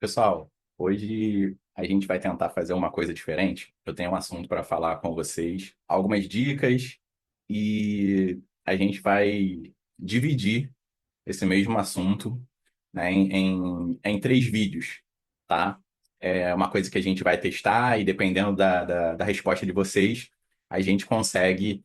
Pessoal, hoje a gente vai tentar fazer uma coisa diferente. Eu tenho um assunto para falar com vocês, algumas dicas, e a gente vai dividir esse mesmo assunto, né, em três vídeos, tá? É uma coisa que a gente vai testar e dependendo da resposta de vocês, a gente consegue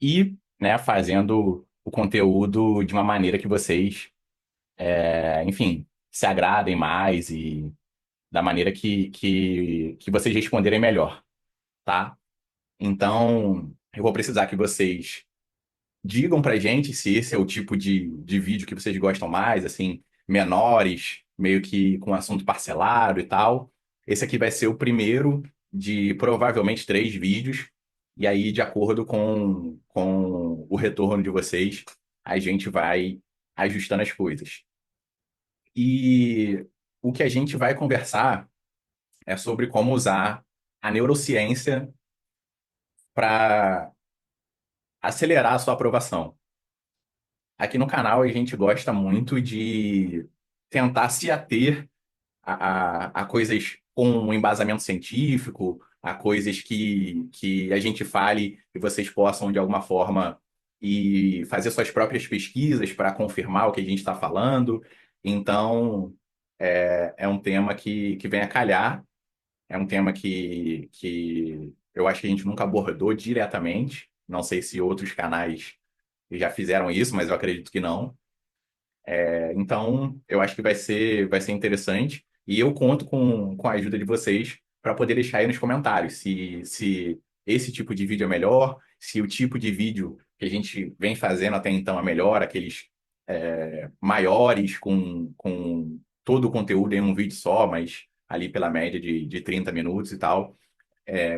ir, né, fazendo o conteúdo de uma maneira que vocês, enfim, se agradem mais e da maneira que vocês responderem melhor, tá? Então, eu vou precisar que vocês digam pra gente se esse é o tipo de vídeo que vocês gostam mais, assim, menores, meio que com assunto parcelado e tal. Esse aqui vai ser o primeiro de provavelmente três vídeos, e aí, de acordo com o retorno de vocês, a gente vai ajustando as coisas. E o que a gente vai conversar é sobre como usar a neurociência para acelerar a sua aprovação. Aqui no canal a gente gosta muito de tentar se ater a coisas com um embasamento científico, a coisas que a gente fale e vocês possam, de alguma forma, e fazer suas próprias pesquisas para confirmar o que a gente está falando. Então, é um tema que vem a calhar. É um tema que eu acho que a gente nunca abordou diretamente. Não sei se outros canais já fizeram isso, mas eu acredito que não. Então, eu acho que vai ser interessante. E eu conto com a ajuda de vocês para poder deixar aí nos comentários se esse tipo de vídeo é melhor, se o tipo de vídeo que a gente vem fazendo até então é melhor, aqueles maiores, com todo o conteúdo em um vídeo só, mas ali pela média de 30 minutos e tal.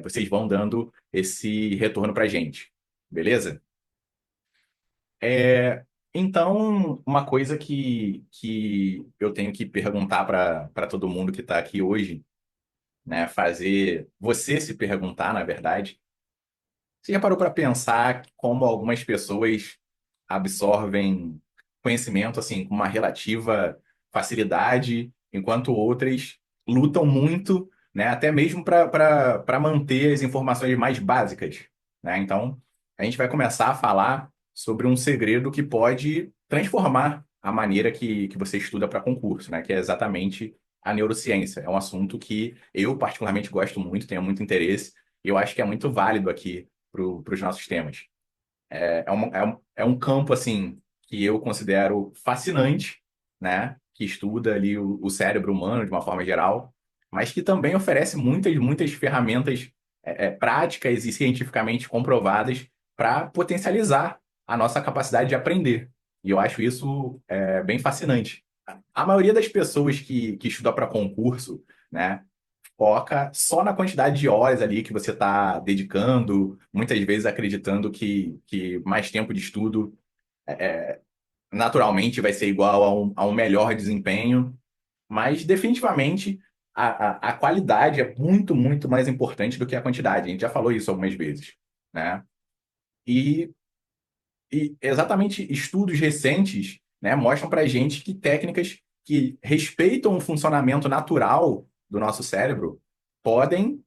Vocês vão dando esse retorno para gente, beleza? É, então, uma coisa que eu tenho que perguntar para todo mundo que está aqui hoje, né, fazer você se perguntar, na verdade, você já parou para pensar como algumas pessoas absorvem conhecimento assim com uma relativa facilidade, enquanto outras lutam muito, né, até mesmo para manter as informações mais básicas, né? Então, a gente vai começar a falar sobre um segredo que pode transformar a maneira que você estuda para concurso, né? Que é exatamente a neurociência. É um assunto que eu particularmente gosto muito, tenho muito interesse, e eu acho que é muito válido aqui para os nossos temas. É um campo, assim, que eu considero fascinante, né? Que estuda ali o cérebro humano de uma forma geral, mas que também oferece muitas, muitas ferramentas práticas e cientificamente comprovadas para potencializar a nossa capacidade de aprender. E eu acho isso bem fascinante. A maioria das pessoas que estuda para concurso, né? Foca só na quantidade de horas ali que você está dedicando, muitas vezes acreditando que mais tempo de estudo naturalmente vai ser igual a um melhor desempenho, mas definitivamente a qualidade é muito, muito mais importante do que a quantidade. A gente já falou isso algumas vezes, né? E, e exatamente estudos recentes, né, mostram para gente que técnicas que respeitam o funcionamento natural do nosso cérebro podem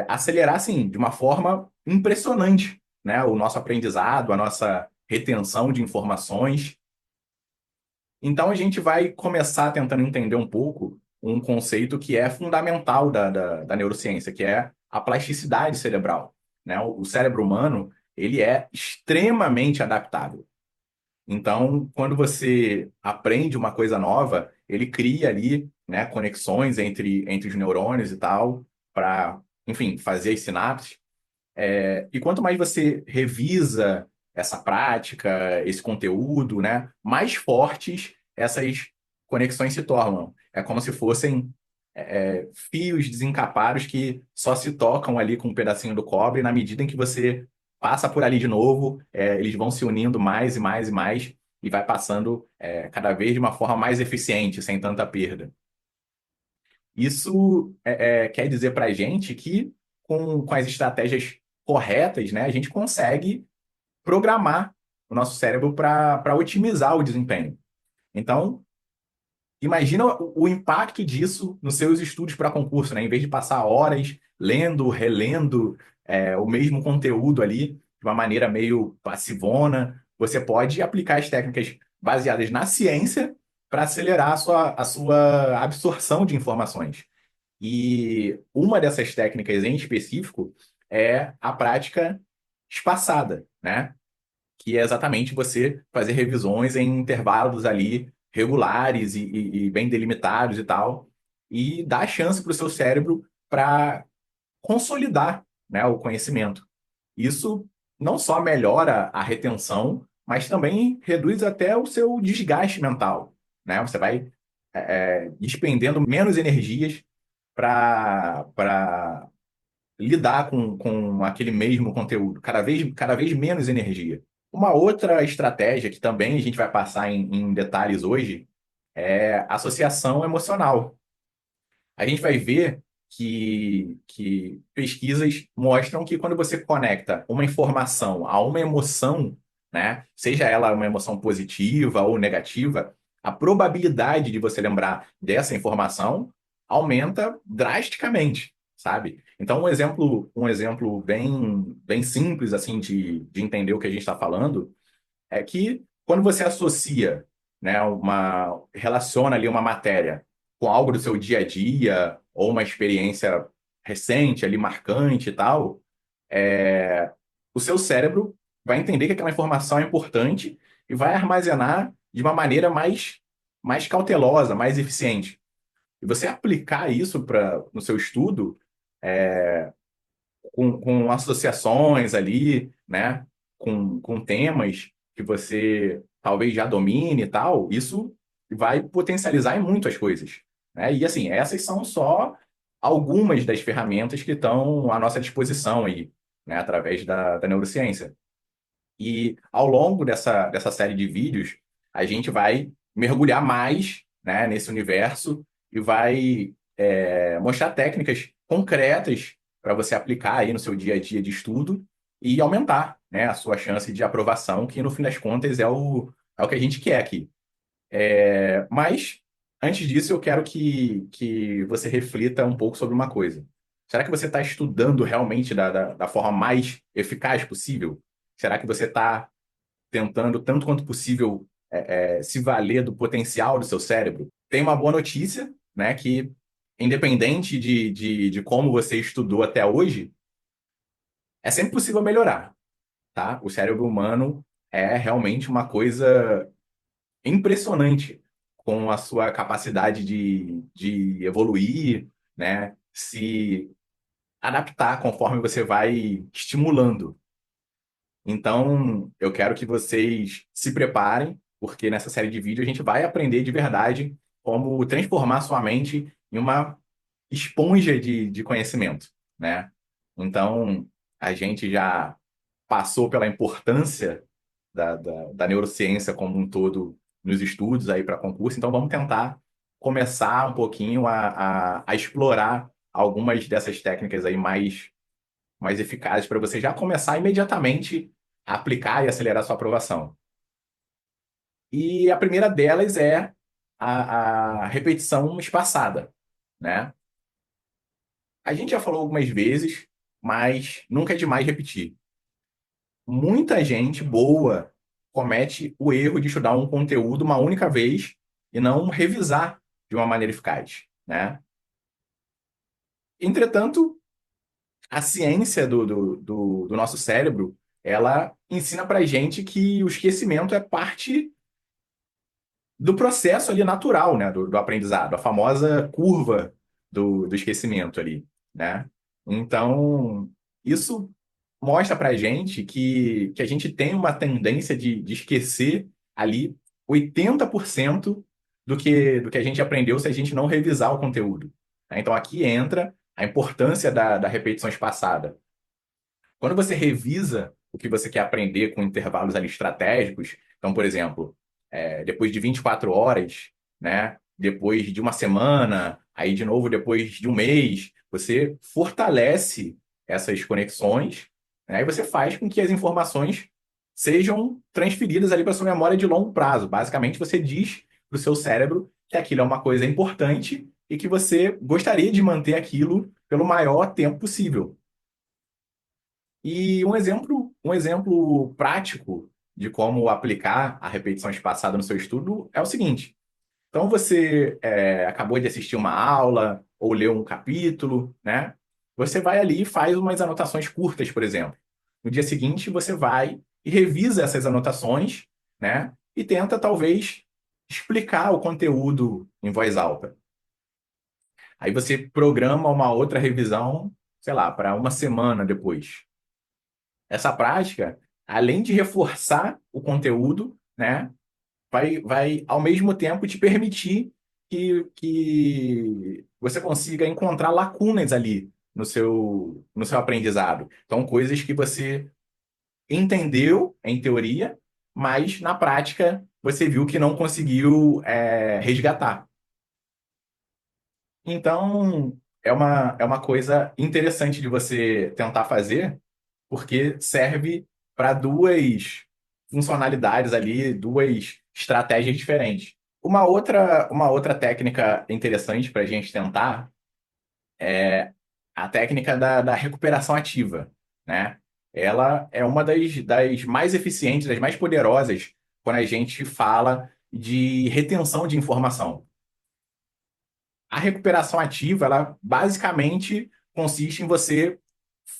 acelerar, assim, de uma forma impressionante, né, o nosso aprendizado, a nossa retenção de informações. Então, a gente vai começar tentando entender um pouco um conceito que é fundamental da neurociência, que é a plasticidade cerebral, né? O cérebro humano, ele é extremamente adaptável. Então, quando você aprende uma coisa nova, ele cria ali, né, conexões entre os neurônios e tal, para, enfim, fazer as sinapses. E quanto mais você revisa essa prática, esse conteúdo, né, mais fortes essas conexões se tornam. É como se fossem fios desencapados que só se tocam ali com um pedacinho do cobre, e na medida em que você passa por ali de novo, eles vão se unindo mais e mais e mais, e vai passando cada vez de uma forma mais eficiente, sem tanta perda. Isso quer dizer para a gente que, com as estratégias corretas, né, a gente consegue programar o nosso cérebro para otimizar o desempenho. Então, Imagina o impacto disso nos seus estudos para concurso, né? Em vez de passar horas lendo, relendo, o mesmo conteúdo ali, de uma maneira meio passivona, você pode aplicar as técnicas baseadas na ciência para acelerar a sua absorção de informações. E uma dessas técnicas em específico é a prática espaçada, né? Que é exatamente você fazer revisões em intervalos ali regulares e bem delimitados e tal, e dar chance para o seu cérebro para consolidar, né, o conhecimento. Isso não só melhora a retenção, mas também reduz até o seu desgaste mental, né? Você vai despendendo menos energias para lidar com aquele mesmo conteúdo, cada vez menos energia. Uma outra estratégia que também a gente vai passar em detalhes hoje é associação emocional. A gente vai ver que pesquisas mostram que quando você conecta uma informação a uma emoção, né, seja ela uma emoção positiva ou negativa, a probabilidade de você lembrar dessa informação aumenta drasticamente, sabe? Então, um exemplo bem simples assim de entender o que a gente está falando é que quando você associa, né, relaciona ali uma matéria com algo do seu dia a dia ou uma experiência recente ali marcante e tal, o seu cérebro vai entender que aquela informação é importante e vai armazenar de uma maneira mais cautelosa, mais eficiente. E você aplicar isso no seu estudo com associações ali, né? Com temas que você talvez já domine e tal, isso vai potencializar em muito as coisas, né? E assim, essas são só algumas das ferramentas que estão à nossa disposição aí, né? Através da neurociência. E ao longo dessa série de vídeos, a gente vai mergulhar mais, né, nesse universo e vai mostrar técnicas concretas para você aplicar aí no seu dia a dia de estudo e aumentar, né, a sua chance de aprovação, que no fim das contas é o que a gente quer aqui. Mas, antes disso, eu quero que você reflita um pouco sobre uma coisa. Será que você está estudando realmente da forma mais eficaz possível? Será que você está tentando, tanto quanto possível, se valer do potencial do seu cérebro? Tem uma boa notícia, né? Que, independente de como você estudou até hoje, é sempre possível melhorar, tá? O cérebro humano é realmente uma coisa impressionante com a sua capacidade de evoluir, né? Se adaptar conforme você vai estimulando. Então, eu quero que vocês se preparem, porque nessa série de vídeos a gente vai aprender de verdade como transformar sua mente em uma esponja de conhecimento, né? Então, a gente já passou pela importância da neurociência como um todo nos estudos aí para concurso, então vamos tentar começar um pouquinho a explorar algumas dessas técnicas aí mais eficazes para você já começar imediatamente a aplicar e acelerar sua aprovação. E a primeira delas é a repetição espaçada, né? A gente já falou algumas vezes, mas nunca é demais repetir. Muita gente boa comete o erro de estudar um conteúdo uma única vez e não revisar de uma maneira eficaz, né? Entretanto, a ciência do nosso cérebro, ela ensina pra gente que o esquecimento é parte do processo ali natural, né, do aprendizado, a famosa curva do esquecimento ali, né? Então, isso mostra pra gente que a gente tem uma tendência de esquecer ali 80% do que a gente aprendeu se a gente não revisar o conteúdo, né? Então, aqui entra a importância da repetição espaçada. Quando você revisa o que você quer aprender com intervalos ali estratégicos, então, por exemplo, depois de 24 horas, né, depois de uma semana, aí de novo depois de um mês, você fortalece essas conexões, né, e você faz com que as informações sejam transferidas ali para sua memória de longo prazo. Basicamente, você diz para o seu cérebro que aquilo é uma coisa importante e que você gostaria de manter aquilo pelo maior tempo possível. E um exemplo prático de como aplicar a repetição espaçada no seu estudo é o seguinte. Então você acabou de assistir uma aula ou leu um capítulo, né? Você vai ali e faz umas anotações curtas, por exemplo. No dia seguinte você vai e revisa essas anotações, né? E tenta talvez explicar o conteúdo em voz alta. Aí você programa uma outra revisão, sei lá, para uma semana depois. Essa prática, além de reforçar o conteúdo, né? Vai ao mesmo tempo te permitir que você consiga encontrar lacunas ali no seu aprendizado. Então, coisas que você entendeu em teoria, mas na prática você viu que não conseguiu resgatar. Então, é uma coisa interessante de você tentar fazer, porque serve para duas funcionalidades ali, duas estratégias diferentes. Uma outra técnica interessante para a gente tentar é a técnica da recuperação ativa, né? Ela é uma das mais eficientes, das mais poderosas quando a gente fala de retenção de informação. A recuperação ativa, ela basicamente consiste em você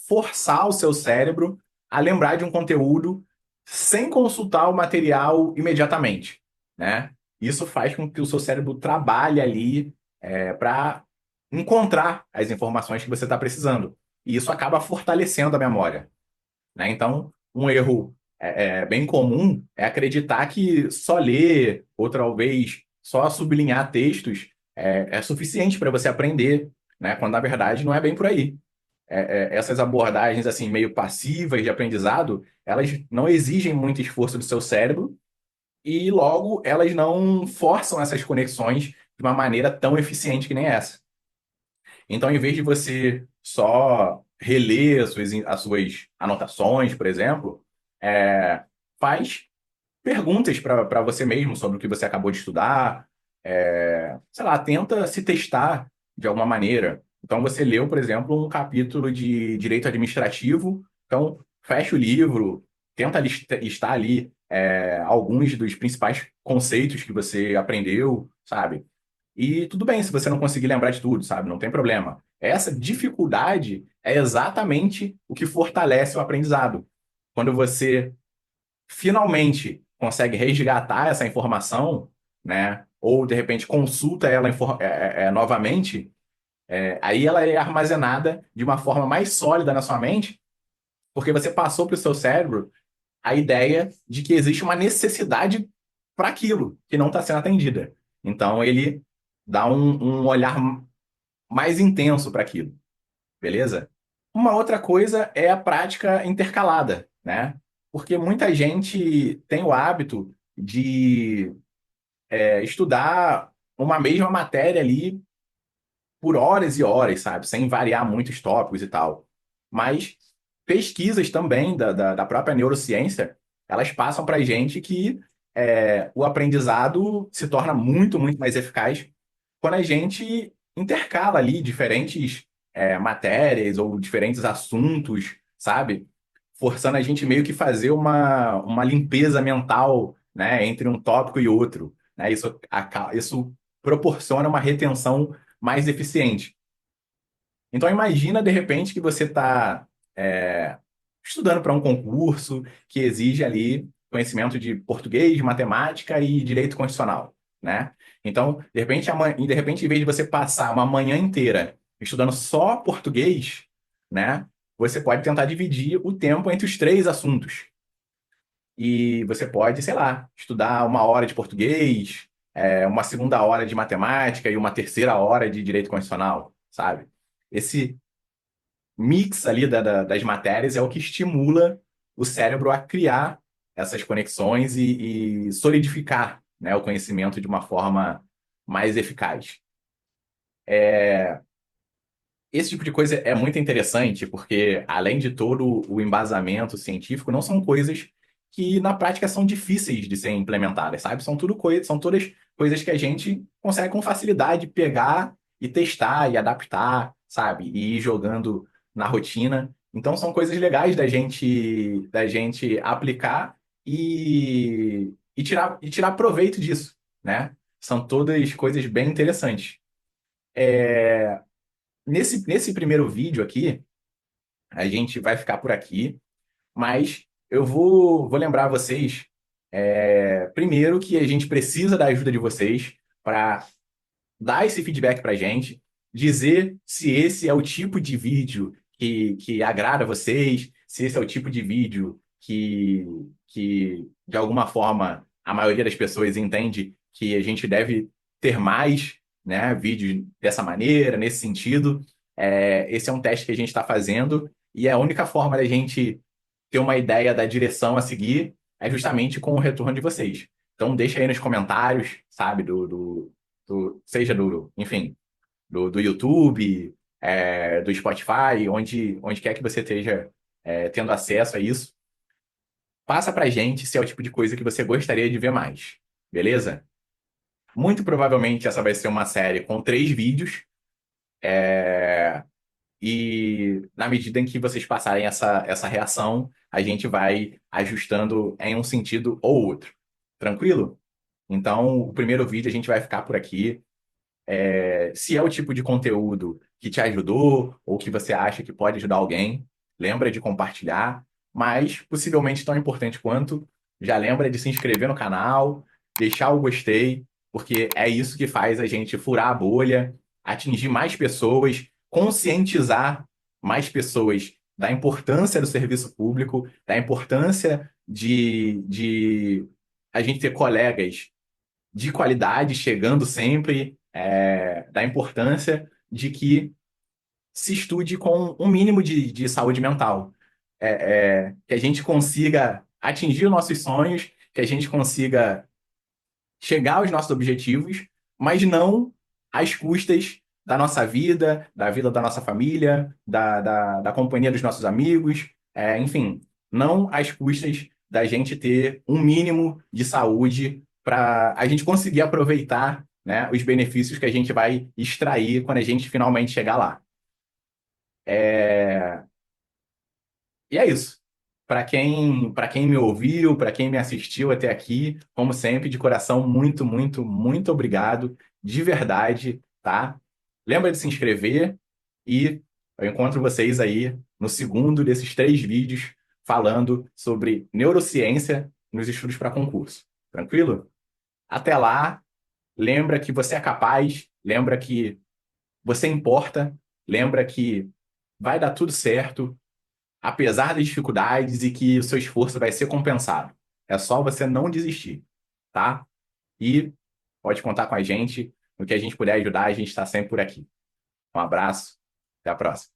forçar o seu cérebro a lembrar de um conteúdo sem consultar o material imediatamente, né? Isso faz com que o seu cérebro trabalhe ali para encontrar as informações que você está precisando. E isso acaba fortalecendo a memória, né? Então, um erro bem comum é acreditar que só ler, ou talvez só sublinhar textos, é suficiente para você aprender, né? Quando na verdade não é bem por aí. Essas abordagens assim meio passivas de aprendizado, elas não exigem muito esforço do seu cérebro e logo elas não forçam essas conexões de uma maneira tão eficiente que nem essa. Então, em vez de você só reler as suas anotações, por exemplo, faz perguntas para você mesmo sobre o que você acabou de estudar. Sei lá, tenta se testar de alguma maneira. Então, você leu, por exemplo, um capítulo de direito administrativo. Então, fecha o livro, tenta listar ali alguns dos principais conceitos que você aprendeu, sabe? E tudo bem se você não conseguir lembrar de tudo, sabe? Não tem problema. Essa dificuldade é exatamente o que fortalece o aprendizado. Quando você finalmente consegue resgatar essa informação, né? Ou de repente consulta ela novamente, aí ela é armazenada de uma forma mais sólida na sua mente, porque você passou para o seu cérebro a ideia de que existe uma necessidade para aquilo que não está sendo atendida. Então ele dá um olhar mais intenso para aquilo, beleza? Uma outra coisa é a prática intercalada, né? Porque muita gente tem o hábito de estudar uma mesma matéria ali por horas e horas, sabe? Sem variar muitos tópicos e tal. Mas pesquisas também da própria neurociência, elas passam para a gente que o aprendizado se torna muito mais eficaz quando a gente intercala ali diferentes matérias ou diferentes assuntos, sabe? Forçando a gente meio que fazer uma limpeza mental, né, entre um tópico e outro, né? Isso proporciona uma retenção mais eficiente. Então imagina de repente que você está estudando para um concurso que exige ali conhecimento de português, matemática e direito constitucional, né? Então, de repente, em vez de você passar uma manhã inteira estudando só português, né? Você pode tentar dividir o tempo entre os três assuntos. E você pode, sei lá, estudar uma hora de português, uma segunda hora de matemática e uma terceira hora de direito constitucional, sabe? Esse mix ali das matérias é o que estimula o cérebro a criar essas conexões e solidificar, né, o conhecimento de uma forma mais eficaz. Esse tipo de coisa é muito interessante porque, além de todo o embasamento científico, não são coisas que na prática são difíceis de serem implementadas, sabe? São todas coisas que a gente consegue com facilidade pegar e testar e adaptar, sabe? E ir jogando na rotina. Então são coisas legais da gente aplicar e tirar proveito disso, né? São todas coisas bem interessantes. Nesse primeiro vídeo aqui, a gente vai ficar por aqui, mas eu vou lembrar vocês, primeiro, que a gente precisa da ajuda de vocês para dar esse feedback para a gente, dizer se esse é o tipo de vídeo que agrada vocês, se esse é o tipo de vídeo que, de alguma forma, a maioria das pessoas entende que a gente deve ter mais, né, vídeos dessa maneira, nesse sentido. Esse é um teste que a gente está fazendo e a única forma da gente ter uma ideia da direção a seguir é justamente com o retorno de vocês. Então, deixa aí nos comentários, sabe, seja enfim, do YouTube, do Spotify, onde quer que você esteja tendo acesso a isso. Passa pra gente se é o tipo de coisa que você gostaria de ver mais, beleza? Muito provavelmente essa vai ser uma série com 3 vídeos, e na medida em que vocês passarem essa reação, a gente vai ajustando em um sentido ou outro. Tranquilo? Então, o primeiro vídeo a gente vai ficar por aqui. Se é o tipo de conteúdo que te ajudou ou que você acha que pode ajudar alguém, lembra de compartilhar, mas possivelmente tão importante quanto, já lembra de se inscrever no canal, deixar o gostei, porque é isso que faz a gente furar a bolha, atingir mais pessoas, conscientizar mais pessoas da importância do serviço público, da importância de a gente ter colegas de qualidade chegando sempre, da importância de que se estude com um mínimo de saúde mental. Que a gente consiga atingir os nossos sonhos, que a gente consiga chegar aos nossos objetivos, mas não às custas da nossa vida, da vida da nossa família, da companhia dos nossos amigos, enfim, não às custas da gente ter um mínimo de saúde para a gente conseguir aproveitar, né, os benefícios que a gente vai extrair quando a gente finalmente chegar lá. E é isso. Para quem me ouviu, para quem me assistiu até aqui, como sempre, de coração, muito, muito, muito obrigado, de verdade, tá? Lembra de se inscrever e eu encontro vocês aí no segundo desses 3 vídeos falando sobre neurociência nos estudos para concurso. Tranquilo? Até lá, lembra que você é capaz, lembra que você importa, lembra que vai dar tudo certo apesar das dificuldades e que o seu esforço vai ser compensado. É só você não desistir, tá? E pode contar com a gente. No que a gente puder ajudar, a gente está sempre por aqui. Um abraço, até a próxima.